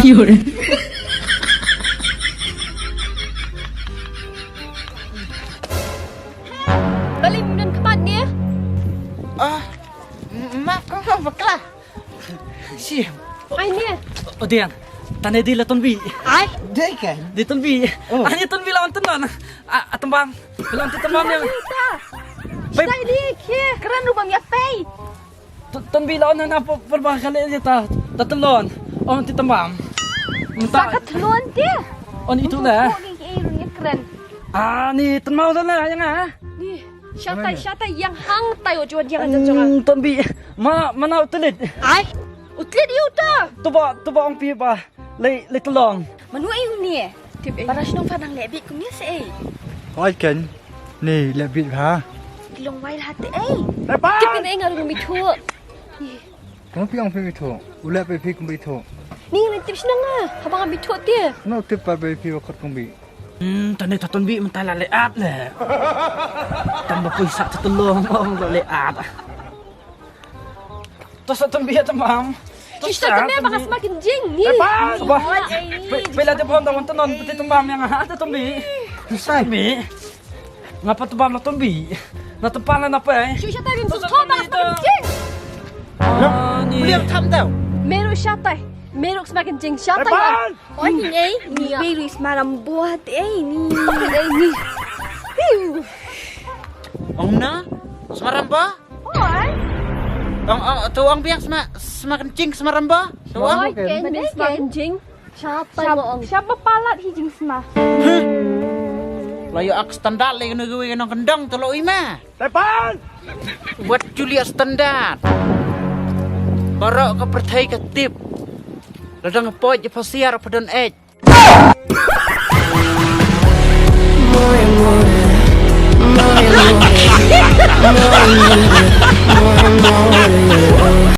有人。 Balik minum kemat dia. Mak kau baklah. Siap. Ai ni. Odian, tanda di laton bi. Ai, dai kan. Di ton bi. Ani ton bi lawan tenan. Atembang. Lawan tembang yang. Sai dia ke. Keren rupam ya pay. Ton bi lawan na perbakal dia ta. Tatelon. On tembang. Sakat telun dia. On itu lah. Ni keren. Ni tembang lah yang Ni. Syatai yang hang tayo jual dia kan jangan. Ton bi. Mana utelit. Ai. Utlet dia udah. Tuba ong pi ba. Lei telong. Manu ai ni. Tip para sinong fanang lebih kumnya se. Oi kan. Ni lebih ha. Long wai hati ai. Lepas. Tip ni ngarung mi tu. Kamu pi ong pi tu. Ulat pi pi kumbi tu. Ni ni tip sinang ah. Habang mi tu dia. No tip pa pi wakot kumbi. Tanda taton bi mentala leat le. Tambah puisa telong ong leat. Tos taton bi tamam. Kita kena bakal semakin jing ni. Bila dia pohon tawan tenon putih tembam yang ada tombi. Sai bi. Ngapa tembam na tombi? Na tempalan apa eh? Syatai bim tu bakal semakin jing. Beliau tham tau. Meru syatai. Meruk semakin jing syatai kan. Oh ni ni biru semalam buat ni. Ni. Ong na? Semaram ba? Tuang biang semakin cing semaram ba? Tuang. Ken semakin jing. Siapa palat hijing semah. Layo ak standar lagi negeri yang kendang telo ima. Lepas. Buat Julia standar. Barok ke pertai ke tip. Ladang poj je pasiar padan ej. More and more.